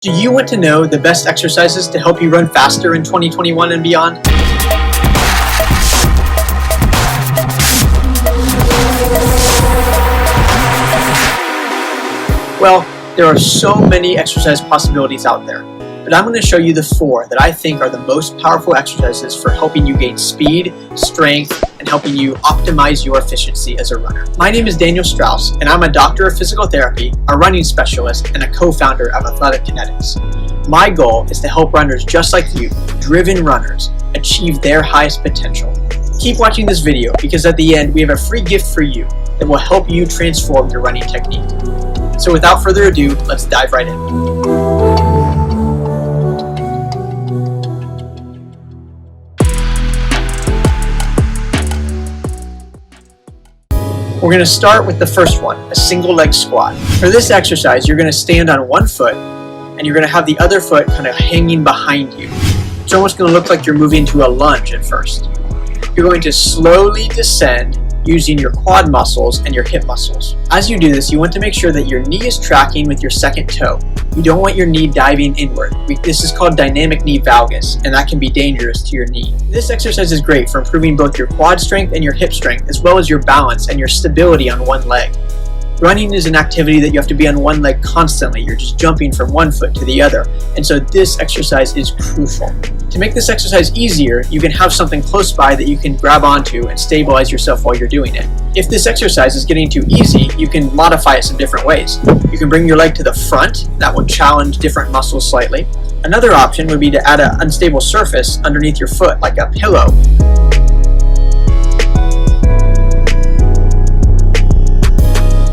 Do you want to know the best exercises to help you run faster in 2021 and beyond? Well, there are so many exercise possibilities out there, but I'm going to show you the 4 that I think are the most powerful exercises for helping you gain speed, strength, and helping you optimize your efficiency as a runner. My name is Daniel Strauss, and I'm a doctor of physical therapy, a running specialist, and a co-founder of Athletic Kinetics. My goal is to help runners just like you, driven runners, achieve their highest potential. Keep watching this video because at the end we have a free gift for you that will help you transform your running technique. So without further ado, let's dive right in. We're going to start with the first one, a single leg squat. For this exercise, you're going to stand on one foot and you're going to have the other foot kind of hanging behind you. It's almost going to look like you're moving to a lunge at first. You're going to slowly descend using your quad muscles and your hip muscles. As you do this, you want to make sure that your knee is tracking with your second toe. You don't want your knee diving inward. This is called dynamic knee valgus, and that can be dangerous to your knee. This exercise is great for improving both your quad strength and your hip strength, as well as your balance and your stability on one leg. Running is an activity that you have to be on one leg constantly. You're just jumping from one foot to the other, and so this exercise is crucial. To make this exercise easier, you can have something close by that you can grab onto and stabilize yourself while you're doing it. If this exercise is getting too easy, you can modify it some different ways. You can bring your leg to the front. That will challenge different muscles slightly. Another option would be to add an unstable surface underneath your foot, like a pillow.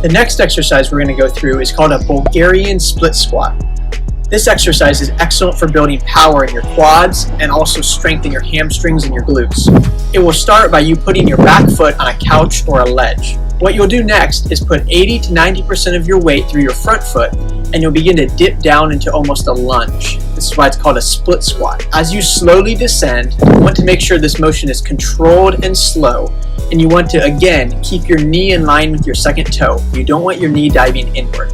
The next exercise we're going to go through is called a Bulgarian split squat. This exercise is excellent for building power in your quads and also strengthen your hamstrings and your glutes. It will start by you putting your back foot on a couch or a ledge. What you'll do next is put 80 to 90% of your weight through your front foot, and you'll begin to dip down into almost a lunge. This is why it's called a split squat. As you slowly descend, you want to make sure this motion is controlled and slow, and you want to, again, keep your knee in line with your second toe. You don't want your knee diving inward.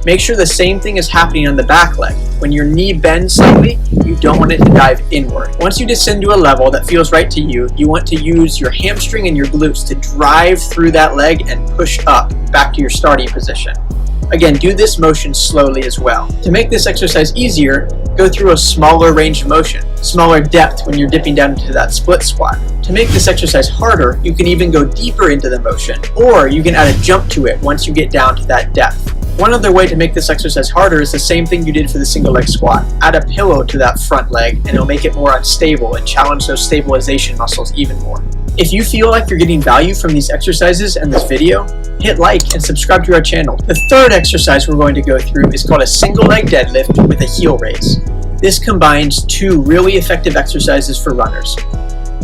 Make sure the same thing is happening on the back leg. When your knee bends slightly, you don't want it to dive inward. Once you descend to a level that feels right to you, you want to use your hamstring and your glutes to drive through that leg and push up back to your starting position. Again, do this motion slowly as well. To make this exercise easier, go through a smaller range of motion, smaller depth when you're dipping down into that split squat. To make this exercise harder, you can even go deeper into the motion, or you can add a jump to it once you get down to that depth. One other way to make this exercise harder is the same thing you did for the single leg squat. Add a pillow to that front leg and it'll make it more unstable and challenge those stabilization muscles even more. If you feel like you're getting value from these exercises and this video, hit like and subscribe to our channel. The third exercise we're going to go through is called a single leg deadlift with a heel raise. This combines 2 really effective exercises for runners.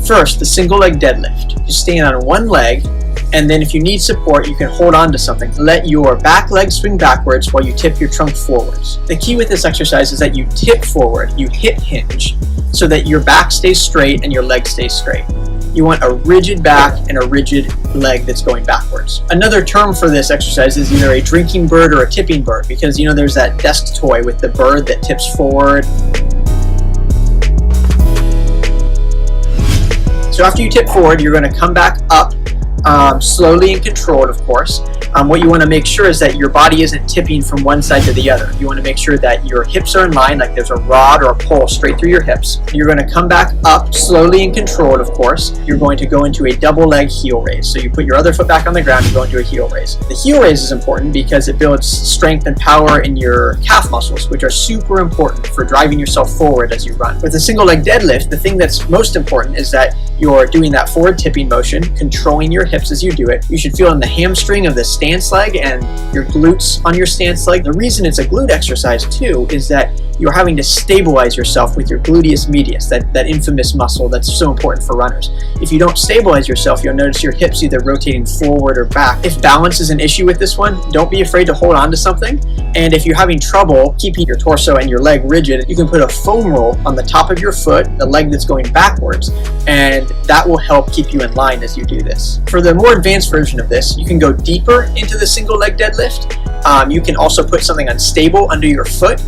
First, the single leg deadlift. You stand on one leg, and then if you need support, you can hold on to something. Let your back leg swing backwards while you tip your trunk forwards. The key with this exercise is that you tip forward, you hip hinge, so that your back stays straight and your leg stays straight. You want a rigid back and a rigid leg that's going backwards. Another term for this exercise is either a drinking bird or a tipping bird, because you know there's that desk toy with the bird that tips forward. So after you tip forward, you're going to come back up slowly and controlled, of course. What you want to make sure is that your body isn't tipping from one side to the other. You want to make sure that your hips are in line, like there's a rod or a pole straight through your hips. You're going to come back up slowly and controlled, of course. You're going to go into a double leg heel raise. So you put your other foot back on the ground and go into a heel raise. The heel raise is important because it builds strength and power in your calf muscles, which are super important for driving yourself forward as you run. With a single leg deadlift, the thing that's most important is that you're doing that forward tipping motion, controlling your hips as you do it. You should feel in the hamstring of the stance leg and your glutes on your stance leg. The reason it's a glute exercise too is that you're having to stabilize yourself with your gluteus medius, that infamous muscle that's so important for runners. If you don't stabilize yourself, you'll notice your hips either rotating forward or back. If balance is an issue with this one, don't be afraid to hold on to something. And if you're having trouble keeping your torso and your leg rigid, you can put a foam roll on the top of your foot, the leg that's going backwards, and that will help keep you in line as you do this. For the more advanced version of this, you can go deeper into the single leg deadlift. You can also put something unstable under your foot.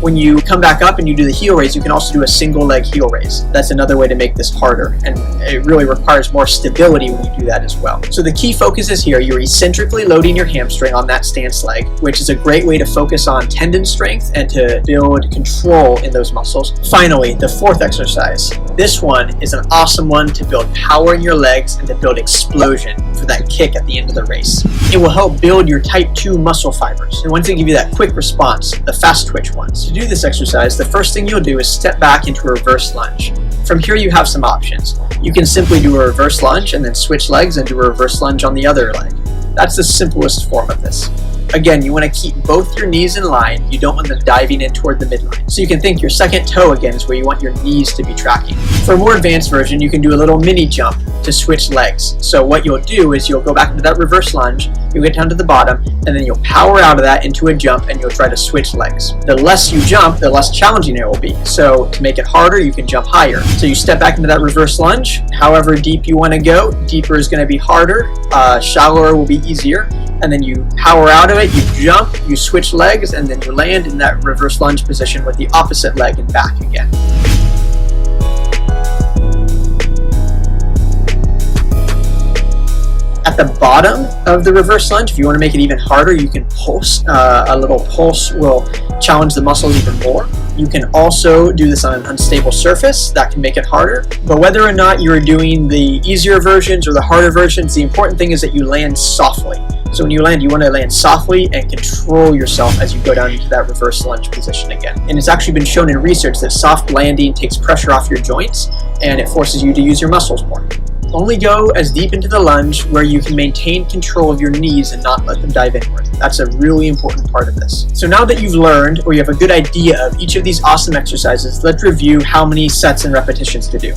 When you come back up and you do the heel raise, you can also do a single leg heel raise. That's another way to make this harder, and it really requires more stability when you do that as well. So the key focus is here. You're eccentrically loading your hamstring on that stance leg, which is a great way to focus on tendon strength and to build control in those muscles. Finally, the fourth exercise. This one is an awesome one to build power in your legs and to build explosion for that kick at the end of the race. It will help build your type 2 muscle fibers, and once they give you that quick response, the fast twitch ones. To do this exercise, the first thing you'll do is step back into a reverse lunge. From here you have some options. You can simply do a reverse lunge and then switch legs and do a reverse lunge on the other leg. That's the simplest form of this. Again, you want to keep both your knees in line. You don't want them diving in toward the midline. So you can think your second toe again is where you want your knees to be tracking. For a more advanced version, you can do a little mini jump to switch legs. So what you'll do is you'll go back into that reverse lunge, you'll get down to the bottom, and then you'll power out of that into a jump and you'll try to switch legs. The less you jump, the less challenging it will be. So to make it harder, you can jump higher. So you step back into that reverse lunge. However deep you want to go, deeper is going to be harder, shallower will be easier. And then you power out of it, you jump, you switch legs, and then you land in that reverse lunge position with the opposite leg and back again. At the bottom of the reverse lunge, if you want to make it even harder, you can pulse. A little pulse will challenge the muscles even more. You can also do this on an unstable surface. That can make it harder. But whether or not you're doing the easier versions or the harder versions, the important thing is that you land softly. So when you land, you want to land softly and control yourself as you go down into that reverse lunge position again. And it's actually been shown in research that soft landing takes pressure off your joints and it forces you to use your muscles more. Only go as deep into the lunge where you can maintain control of your knees and not let them dive inward. That's a really important part of this. So now that you've learned or you have a good idea of each of these awesome exercises, let's review how many sets and repetitions to do.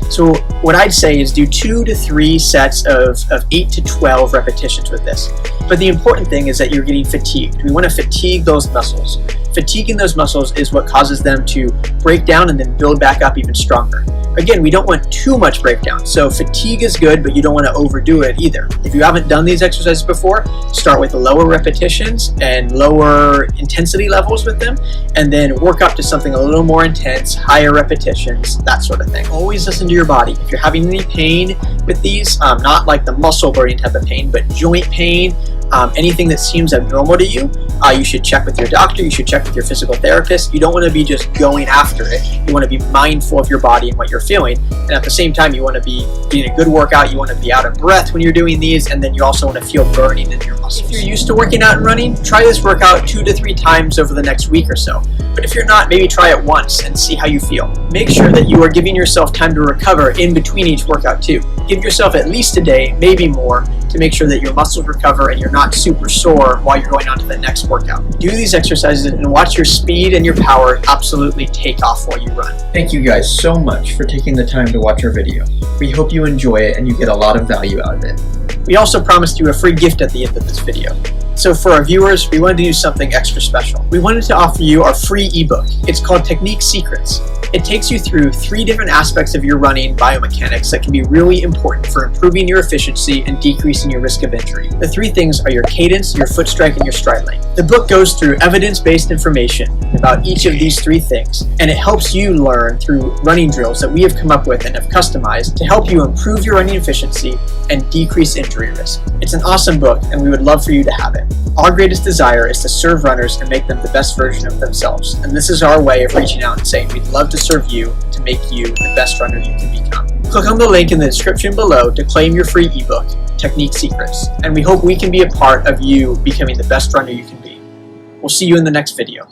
So what I'd say is do 2 to 3 sets of 8 to 12 repetitions with this. But the important thing is that you're getting fatigued. We want to fatigue those muscles. Fatiguing those muscles is what causes them to break down and then build back up even stronger. Again, we don't want too much breakdown. So fatigue is good, but you don't want to overdo it either. If you haven't done these exercises before, start with lower repetitions and lower intensity levels with them, and then work up to something a little more intense, higher repetitions, that sort of thing. Always listen to your body. If you're having any pain with these, not like the muscle burning type of pain, but joint pain, anything that seems abnormal to you, you should check with your doctor, you should check with your physical therapist. You don't want to be just going after it. You want to be mindful of your body and what you're feeling, and at the same time you want to be getting a good workout, you want to be out of breath when you're doing these, and then you also want to feel burning in your muscles. If you're used to working out and running, try this workout 2 to 3 times over the next week or so. But if you're not, maybe try it once and see how you feel. Make sure that you are giving yourself time to recover in between each workout too. Give yourself at least a day, maybe more, to make sure that your muscles recover and you're not super sore while you're going on to the next workout. Do these exercises and watch your speed and your power absolutely take off while you run. Thank you guys so much for taking the time to watch our video. We hope you enjoy it and you get a lot of value out of it. We also promised you a free gift at the end of this video. So for our viewers, we wanted to do something extra special. We wanted to offer you our free ebook. It's called Technique Secrets. It takes you through 3 different aspects of your running biomechanics that can be really important for improving your efficiency and decreasing your risk of injury. The 3 things are your cadence, your foot strike, and your stride length. The book goes through evidence-based information about each of these 3 things, and it helps you learn through running drills that we have come up with and have customized to help you improve your running efficiency and decrease injury risk. It's an awesome book, and we would love for you to have it. Our greatest desire is to serve runners and make them the best version of themselves, and this is our way of reaching out and saying we'd love to serve you to make you the best runner you can become. Click on the link in the description below to claim your free ebook, Technique Secrets, and we hope we can be a part of you becoming the best runner you can be. We'll see you in the next video.